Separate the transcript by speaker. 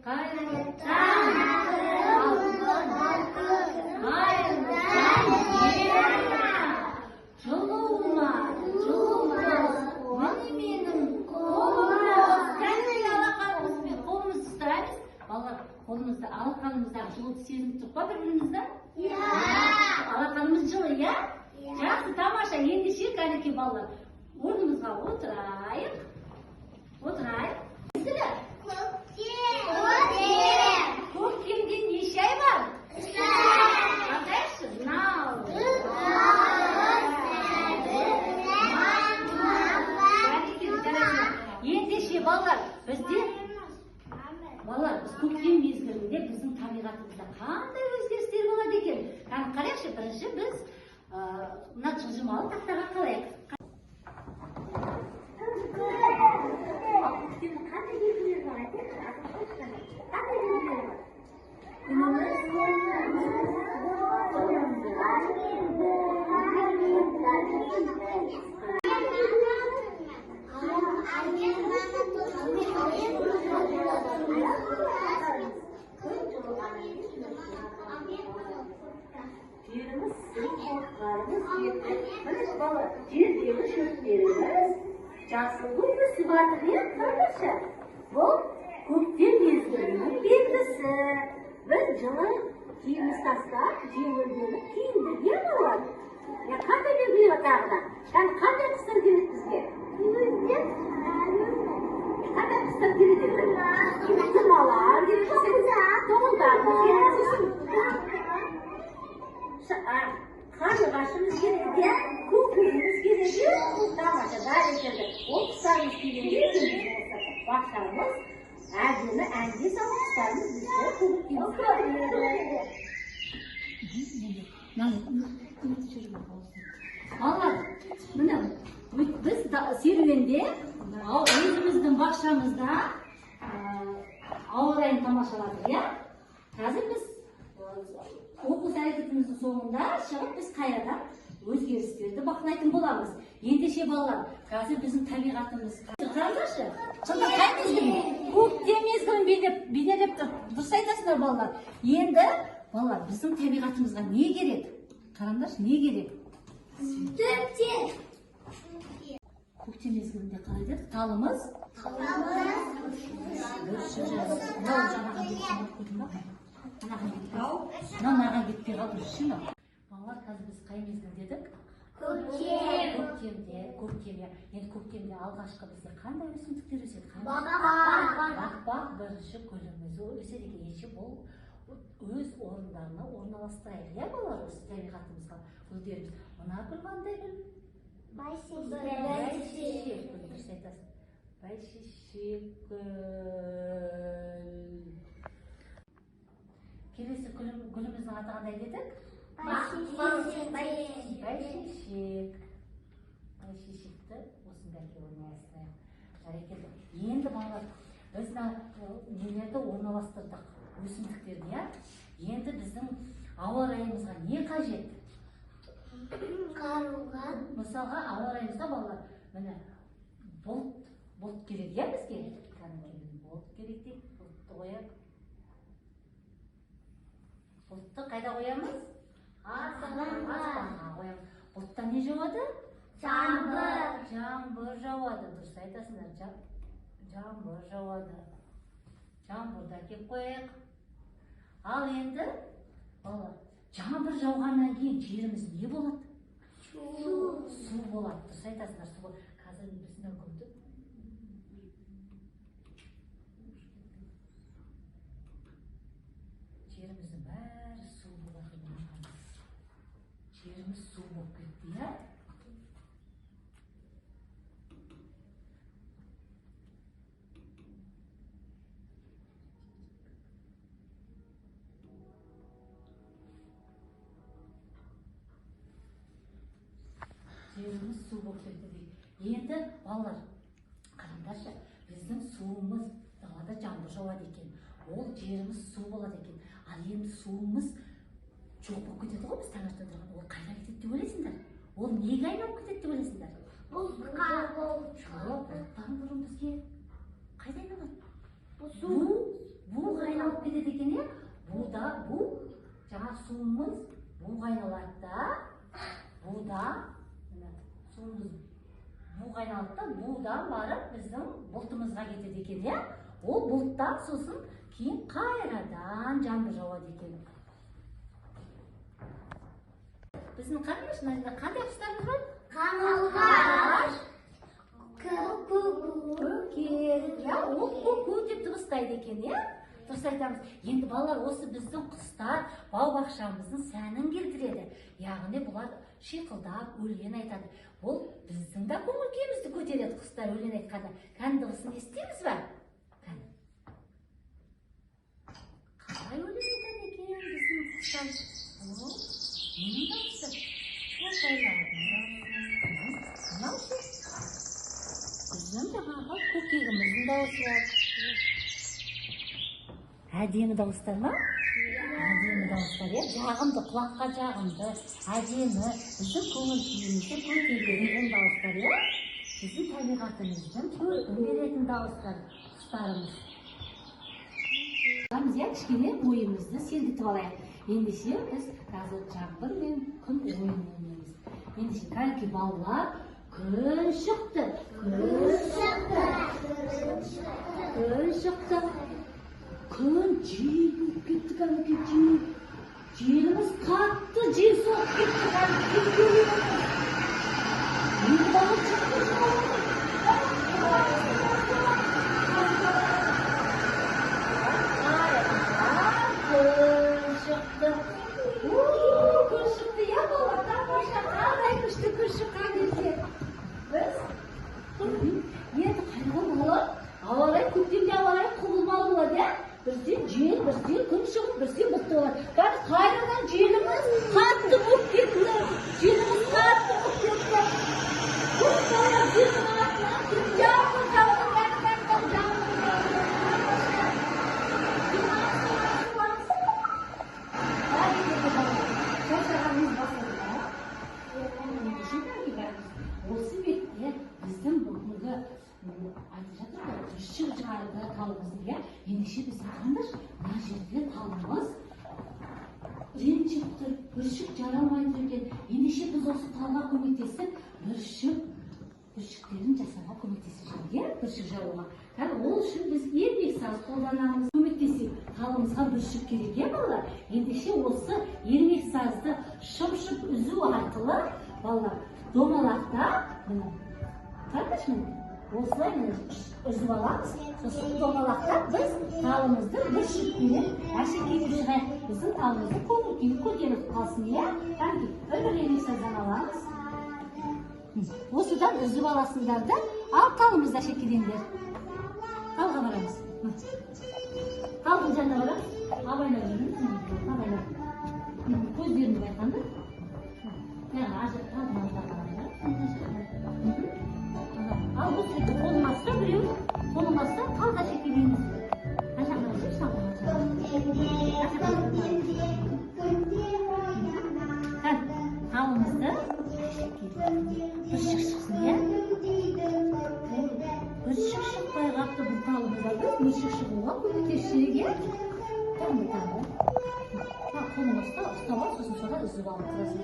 Speaker 1: Hayırlı taң алтын, hayırlı taң жылуыма, міне менің қолыма. Кәдімгі алақанымызбен қолымызды ұстаймыз. Балалар, қолымызды алақанымыздағы жылуды сезініп тұрып па бір-бірімізді? Алақанымыз жылы, иә? Жақсы, тамаша. Ендеше кәнекей балалар, орнымызға отырайық. Көктемде неше ай бар? Атайшы, ендеше балалар, біз көктем мезгілінде біздің табиғатымызда қандай өзгерістер болады екен? Қарайықшы, бірінші біз мына жылжымалы тақтаға қалайық. Жеріміз жердегі шөптеріміз жасыл гүлді суатып қарашы. Бұл көктем мезгілінің белгісі. Біз жылы киіміміз тастап, жеңілденіп киіндік, иә балалар? Қандай белгі бар тағы да? Қандай құстар керек бізге? Қандай құстар керек еді? Тұрмалар керек еді? Тоғылдарымыз керек еді? Қарлығашымыз керек еді? Көкіріміз керек еді? Тамаша, бәрекелді. Ол құстарымыз келгенде бақшамыз әдемі әнге салып құстарымыз бізді көбіртеміз көреді. Балалар, міне біз серуенде өзіміздің бақшамызда ауа райын тамашаладық, иә? Қазір біз оқу әрекетіміздің соңында шығып біз қайрадан өзгерістерді бақылайтын боламыз. Ендеше балалар, қазір біздің табиғатымыз қараңдаршы. Сонда қай мезгілін? Көктем мезгілін бейнелеп тұр. Дұрыс айтасыздар балалар. Енді балалар, біздің табиғатымызға не керек? Қараңдаршы, не керек? Көктем мезгілінде қалай деді? Талымыз? Мынаған кетпей қалды, шын ба? Балалар, қазір біз қай мезгіл дедік? Көктемде. Енді көктемде алғашқы бізде қандай өсімдіктер өседі? Бақ бірінші гүліміз өседі екен. Бұл өз орындарына орналастырайық, иә балалар, осы табиғатымызға гүлдеріміз. Мына гүл қандай гүл? Бәйшешек гүл. Дұрыс айтасың. Бәйшешек гүл. Келесі гүліміздің аты қандай дедік? Бәйшешекті осындайға орналастырайық. Жарекелді. Енді балалар, біз нелерді орналастырдық, өсімдіктерді, иә? Енді біздің ауа райымызға не қажет? Мысалға, ауа райымызға балалар, міне бұлт керек, иә бізге? Бұлт керек дейік, бұлтты қояқ. Бұлтты қайда қоямыз? Аспанға қоямыз. Бұлттан не жауады? Жаңбыр жауады. Дұрыс айтасыңдар, жаңбыр жауады. Жаңбырда кеп қояйық. Ал енді, жаңбыр жауғаннан кейін жеріміз не болады? Су болады. Дұрыс айтасыңдар, қазір біздің күнді. Жеріміздің бәрі су болады. Жеріміз су болып кетті, иә? Жеріміз су болып кетті дейді. Енді балалар, қараңдаршы, біздің суымыз далада жаңбыр жауады екен. Ол жеріміз су болады екен. Ал енді суымыз жоқ болып кетеді ғой, біз таңертең тұрған. Ол қайда кетеді деп ойлайсыңдар? Ол неге айналып кетеді деп ойлайсыңдар? Жоқ, бұлттан бұрын бізге қайда айналады? Бу айналып кетеді екен, е? Бу жаңа суымыз буға айналады да. Буда суымыз буға айналады да, будан барып біздің бұлтымызға кетеді екен, е? Ол бұлттан сосын кейін қайрадан жаңбыр жауады екен. Біздің қандай құстарымыз бар?
Speaker 2: Қаңылғаш, көкек.
Speaker 1: Ол көк деп дыбыстайды екен, е? Дұрыс айтамыз. Енді балалар, осы біздің құстар бау-бақшамыздың сәнін келтіреді. Яғни бұлар шиқылдап, өлең айтады. Ол біздің де көңіл-күйімізді көтереді құстар өлең айтқанда. Кәні дыбысын естиміз ба? Кәні. Қалай өлең айтады екен біздің құстар? Ол, менің дауысы. Біздің жаңағы көкегіміздің дауысы бар. Әдемі дауыстар ма? Әдемі дауыстар, е? Жағымды, құлаққа жағымды, әдемі, біздің көңіл күйімізді көтеретін дауыстар, е? Біздің табиғатымыздың көркін беретін дауыстар, құстарымыз. Біз кішкене ойымызды сергітіп алайық. Ендеше біз қазір жаңбыр мен күн ойын ойнаймыз. Ендеше кәлкі балалар, күн шықты. Күн шықты. Күн жел болып кетті, кәлкі жел. Желіміз қатты, жел соғып кетті, кәлкі енді бағы шықты. Күн шықты, я балалар, тамаша, қандай күшті күн шыққан кезде. Біз енді қайғы балалар, ауа райы көктемде ауа райы құбылмалы болады, иә? Бірде жел, бірде күн шығып, бірде бұлтты болады. Қазір қайрадан желіміз қатты болып кетті. Желіміз қатты болып кетті. Күн балалар желдің артынан кетті. Жаңбыр жауды, бәрі жаңбыр осы бетте біздің бүгінгі айтып жатыр ғой, бүршік жарды талымыздың, иә? Ендеше біздің қандаш, мына жерде талымыз ренжіп тұр, бүршік жаралмайды екен. Ендеше біз осы талға көмектесіп, бүршіктерін жасауға көмектесіп жүрген, бүршік жаруға. Ол үшін біз ермек саз қолданамыз, көмектесіп, талымызға бүршік керек, иә балалар? Ендеше осы ермек сазды шымшып үзу арқылы, балалар, домалақта, қандаш міне? Осылай үзіп аламыз, сосын домалақта біз талымызды бүршікпенен әшекейлеп шығайық. Біздің талымызды көңіл-күйі көтеріп қалсын, иә? Кәнекей, бір ермек саздан аламыз. Осыдан үзіп аласыңдар да, ал талымызды әшекейлеңдер. Талға барамыз. Талдың жанына барамыз. Абайлап жүрміз. Абайлап. Көздеріңді байқанды. Ажып ал бұл сөйтті қолын асса біреу, қолын асса талға шекелейміз. Талымызды бүршік шықсын, иә? Бүршік шықпай қапты бұл талымызда біз бүршік шығуға көмектесіп, иә? Қолын ұстап ал, сосын содан үзіп алып тұрасың.